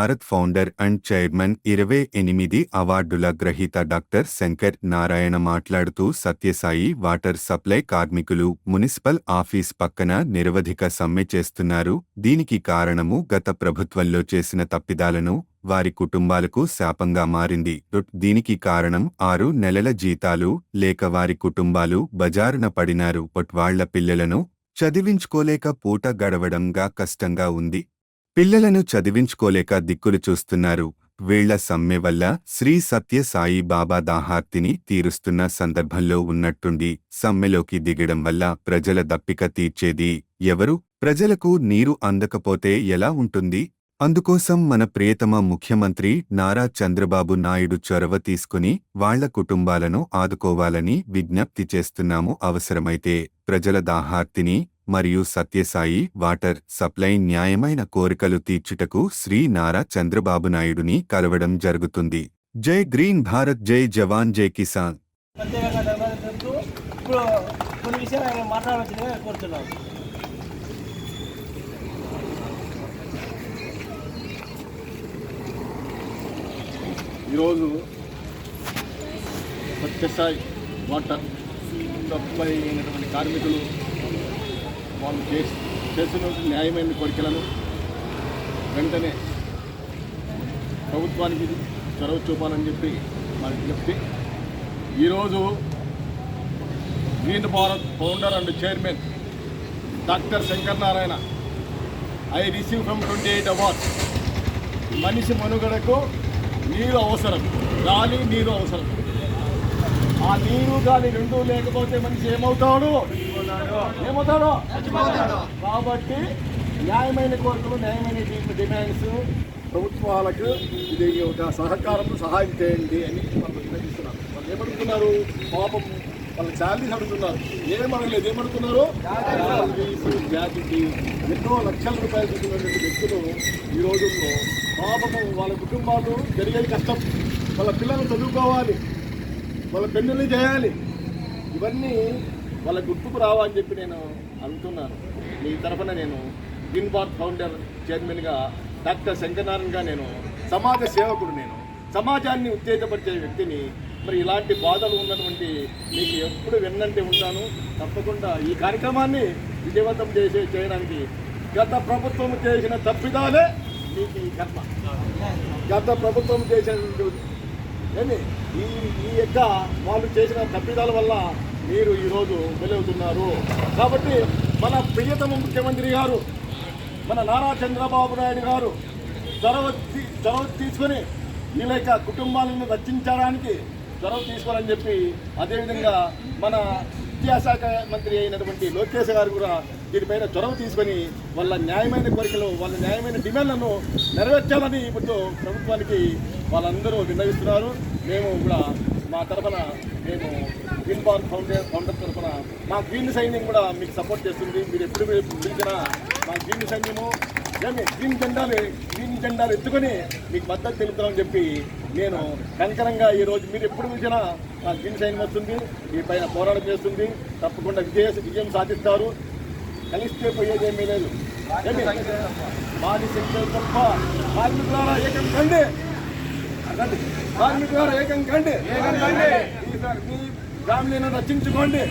Bharat founder and chairman 28 అవార్డుల గ్రహీత doctor Shankar Narayana మాట్లాడుతూ సత్యసాయి వాటర్ సప్లై కార్మికులు మున్సిపల్ ఆఫీస్ పక్కన నిరవధిక సమ్మె చేస్తున్నారు. దీనికి కారణము గత ప్రభుత్వంలో చేసిన తప్పిదాలను వారి కుటుంబాలకు శాపంగా మారింది. దీనికి కారణం 6 నెలల జీతాలు లేక వారి కుటుంబాలు బజారున పడినారు. వాళ్ల పిల్లలను చదివించుకోలేక పూట గడవడంగా కష్టంగా ఉంది. పిల్లలను చదివించుకోలేక దిక్కులు చూస్తున్నారు. వీళ్ల సమ్మె వల్ల శ్రీ సత్య సాయి బాబా దాహార్తిని తీరుస్తున్న సందర్భంలో ఉన్నట్టుండి సమ్మెలోకి దిగడం వల్ల ప్రజల దప్పిక తీర్చేది ఎవరు? ప్రజలకు నీరు అందకపోతే ఎలా ఉంటుంది? అందుకోసం మన ప్రియతమ ముఖ్యమంత్రి నారా చంద్రబాబు నాయుడు చొరవ తీసుకుని వాళ్ల కుటుంబాలను ఆదుకోవాలని విజ్ఞప్తి చేస్తున్నాము. అవసరమైతే ప్రజల దాహార్తిని మరియు సత్యసాయి వాటర్ సప్లై న్యాయమైన కోరికలు తీర్చుటకు శ్రీ నారా చంద్రబాబు నాయుడుని కలవడం జరుగుతుంది. జై గ్రీన్ భారత్, జై జవాన్, జై కిసాన్. ఈరోజు సత్యసాయి వాటర్ సప్లై అయినటువంటి కార్మికులు వాళ్ళు చేసిన న్యాయమైన కోరికలను వెంటనే ప్రభుత్వానికి చొరవ చూపాలని చెప్పి మనకి చెప్తే ఈరోజు green Bharat founder and chairman doctor Shankar Narayana I receive from 28 awards. మనిషి మనుగడకు నీరు అవసరం, గాలి నీరు అవసరం. ఆ నీరు గాలి రెండూ లేకపోతే మనిషి ఏమవుతాడు? కాబట్టి న్యాయమైన కోరికలు, న్యాయమైన డిమాండ్స్ ప్రభుత్వాలకు ఇది ఒక సహాయం చేయండి అని వాళ్ళు విన్నవిస్తున్నారు. వాళ్ళు ఏమడుగుతున్నారు? పాపం వాళ్ళ శాలరీస్ అడుగుతున్నారు. ఏమనలేదు, ఏమడుగుతున్నారు? జాతికి ఎన్నో లక్షల రూపాయలు తీసుకున్నటువంటి వ్యక్తులు ఈ రోజుల్లో పాపము వాళ్ళ కుటుంబాలు జరిగేది కష్టం. వాళ్ళ పిల్లలు చదువుకోవాలి, వాళ్ళ పెన్నుల్ని చేయాలి. ఇవన్నీ వాళ్ళ గుర్తుకు రావని చెప్పి నేను అనుకున్నాను. మీ తరఫున నేను గ్రీన్ భారత్ ఫౌండర్ చైర్మన్గా డాక్టర్ శంకరనారాయణగా నేను సమాజ సేవకుడు, నేను సమాజాన్ని ఉత్తేజపరిచే వ్యక్తిని. మరి ఇలాంటి బాధలు ఉన్నటువంటి మీకు ఎప్పుడు విన్నంటే ఉంటాను. తప్పకుండా ఈ కార్యక్రమాన్ని విజయవంతం చేయడానికి గత ప్రభుత్వం చేసిన తప్పిదాలే మీకు ఈ కర్మ. గత ప్రభుత్వం చేసిన ఈ యొక్క వాళ్ళు చేసిన తప్పిదాల వల్ల మీరు ఈరోజు వెలుగుతున్నారు. కాబట్టి మన ప్రియతమ ముఖ్యమంత్రి గారు, మన నారా చంద్రబాబు నాయుడు గారు చొరవ తీసుకొని వీళ్ళ యొక్క కుటుంబాలను రక్షించడానికి చొరవ తీసుకోవాలని చెప్పి, అదేవిధంగా మన విద్యాశాఖ మంత్రి అయినటువంటి లోకేష్ గారు కూడా దీనిపైన చొరవ తీసుకొని వాళ్ళ న్యాయమైన కోరికలు, వాళ్ళ న్యాయమైన డిమాండ్లను నెరవేర్చాలని ఇప్పుడు ప్రభుత్వానికి వాళ్ళందరూ విన్నవిస్తున్నారు. మేము కూడా మా తరఫున మేము గ్రీన్ భారత్ ఫౌండర్ తరఫున మా గ్రీన్ సైన్యం కూడా మీకు సపోర్ట్ చేస్తుంది. మీరు ఎప్పుడు పిలిచినా మా గ్రీన్ సైన్యము గ్రీన్ జెండాలు ఎత్తుకొని మీకు మద్దతు తెలుపుతామని చెప్పి నేను కంకరంగా ఈరోజు మీరు ఎప్పుడు పిలిచినా మా గ్రీన్ సైన్యం వస్తుంది, మీ పైన పోరాటం చేస్తుంది. తప్పకుండా విజయం సాధిస్తారు. కలిస్తే పోయేదేమీ లేదు. మాది శక్తి తప్ప కార్మికులారా ఏకం కండి, కార్మికులారా ఏకం కండి. మీ ఫ్యామిలీని రక్షించుకోండి.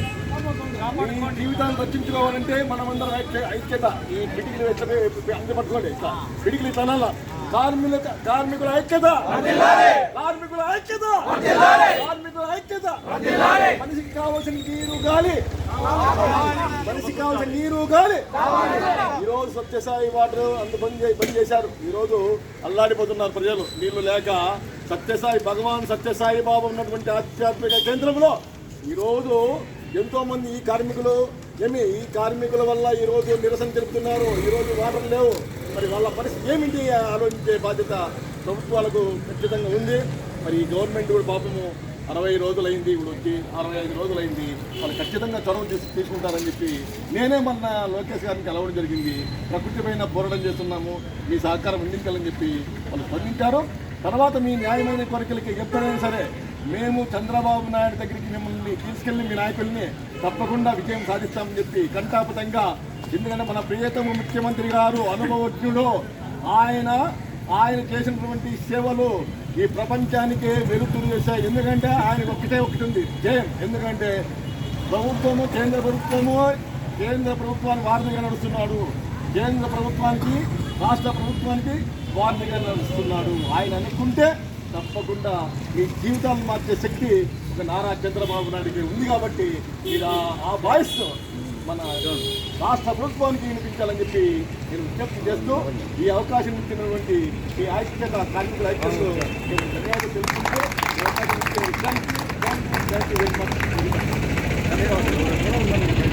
మీ జీవితాన్ని రక్షించుకోవాలంటే మనమందరం ఐక్యత. ఈ పిడికిలు అందుపట్టుకోండి, పిడికిలు తనాల. కార్మికుల ఐక్యత, కార్మికుల ఐక్యత, కార్మికుల ఐక్యత. మనిషికి కావాల్సిన నీరు గాలి, మనిషికి కావాల్సిన నీరు గాలి. ఈరోజు సత్యసాయి వాటర్ బంద్ చేశారు. ఈరోజు అల్లాడిపోతున్నారు ప్రజలు నీళ్లు లేక. సత్యసాయి భగవాన్ సత్యసాయి బాబా ఉన్నటువంటి ఆధ్యాత్మిక కేంద్రంలో ఈరోజు ఎంతోమంది ఈ కార్మికుల వల్ల ఈరోజు నిరసన తెలుపుతున్నారు. ఈరోజు వాటర్ లేవు. మరి వాళ్ళ పరిస్థితి ఏమిటి ఆలోచించే బాధ్యత ప్రభుత్వాలకు ఖచ్చితంగా ఉంది. మరి ఈ గవర్నమెంట్ కూడా పాపము 60 రోజులైంది, ఇప్పుడు వచ్చి 65 రోజులైంది. వాళ్ళు ఖచ్చితంగా చొరవ తీసుకుంటారని చెప్పి నేనే మొన్న లోకేష్ గారిని కలవడం జరిగింది. ప్రకృతిపైన పోరాటం చేస్తున్నాము, మీ సహకారం అందించాలని చెప్పి వాళ్ళు స్పందించారు. తర్వాత మీ న్యాయమైన కోరికలకి ఎప్పుడైనా సరే మేము చంద్రబాబు నాయుడు దగ్గరికి మిమ్మల్ని తీసుకెళ్లి మీ నాయకుల్ని తప్పకుండా విజయం సాధిస్తామని చెప్పి కంటాపతంగా. ఎందుకంటే మన ప్రియతమ ముఖ్యమంత్రి గారు అనుభవజ్ఞుడు. ఆయన ఆయన చేసినటువంటి సేవలు ఈ ప్రపంచానికే వెలుతురు చేశాయి. ఎందుకంటే ఆయన ఒకటి ఉంది జయం. ఎందుకంటే ప్రభుత్వము కేంద్ర ప్రభుత్వానికి వారధిగా నడుస్తున్నాడు. కేంద్ర ప్రభుత్వానికి రాష్ట్ర ప్రభుత్వానికి వారధిగా నడుస్తున్నాడు. ఆయన అనుకుంటే తప్పకుండా ఈ జీవితాలను మార్చే శక్తి ఒక నారా చంద్రబాబు నాయుడికి ఉంది. కాబట్టి ఇది ఆ వాయిస్ మన రాష్ట్ర ప్రభుత్వానికి వినిపించాలని చెప్పి నేను విజ్ఞప్తి చేస్తూ ఈ అవకాశం ఇచ్చినటువంటి ఈ ఐక్యత కార్మికుల ఐక్యతను నేను ధన్యవాదాలు తెలుసుకుంటూ ఈ అవకాశం ఇచ్చే విషయానికి ధన్యవాదాలు.